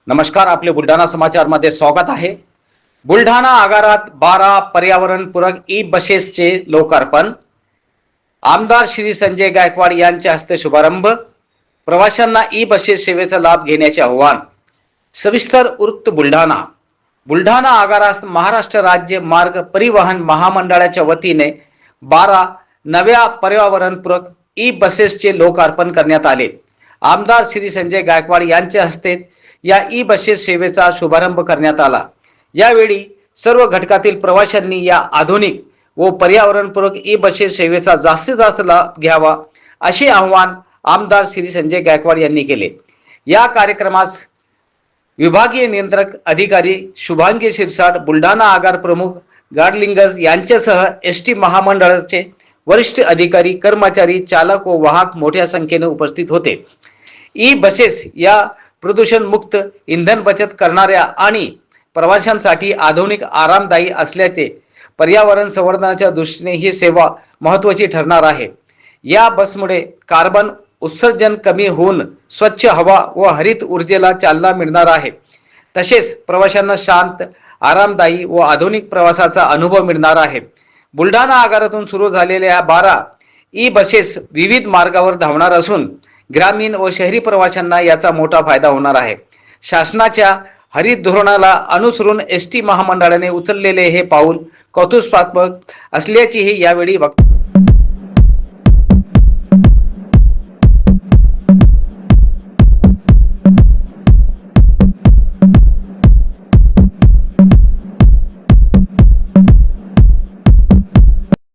नमस्कार, आपले बुलढाणा समाचार मध्ये स्वागत आहे। बुलढाणा आगारात 12 पर्यावरणपूरक ई बसेसचे लोकार्पण, आमदार श्री संजय गायकवाड यांच्या हस्ते शुभारंभ, प्रवाशांना ई बसेस सेवेचा लाभ घेण्याचे आवाहन। सविस्तर वृत्त बुलढाणा। बुलढाणा आगारात महाराष्ट्र राज्य मार्ग परिवहन महामंडळाच्या वतीने 12 नव्या पर्यावरणपूरक ई बसेसचे लोकार्पण करण्यात आले। आमदार श्री संजय गायकवाड यांच्या हस्ते या ई बसेस सेवेचा शुभारंभ करण्यात आला। यावेळी सर्व घटकातील प्रवाशांनी या आधुनिक व पर्यावरणपूरक ई बसेस सेवेचा जास्तीत जास्त लाभ घ्यावा असे आवाहन आमदार श्री संजय गायकवाड यांनी केले। या कार्यक्रमास विभागीय नियंत्रक अधिकारी शुभांगी शिरसाट, बुलढाणा आगार प्रमुख गाडलिंगज यांच्यासह एसटी महामंडळाचे वरिष्ठ अधिकारी, कर्मचारी, चालक व वाहक मोठ्या संख्येने उपस्थित होते। ई बसेस या प्रदूषण मुक्त, इंधन बचत करणाऱ्या आणि प्रवाशांसाठी आधुनिक, आरामदायी असल्याचे पर्यावरण संवर्धनाच्या दृष्टीने ही सेवा महत्त्वाची ठरणार आहे। या बसमुळे कार्बन उत्सर्जन कमी होऊन स्वच्छ हवा व हरित ऊर्जेला चालना मिळणार आहे। तसेच प्रवाशांना शांत, आरामदायी व आधुनिक प्रवासाचा अनुभव मिळणार आहे। बुलढाणा आगारातून सुरू झालेल्या 12 ई बसेस विविध मार्गावर धावणार असून ग्रामीण व शहरी प्रवाशांना याचा मोठा फायदा होणार आहे। शासनाच्या हरित धोरणाला अनुसरून एसटी महामंडळाने उचललेले हे पाऊल कौतुकास्पद असल्याचेही यावेळी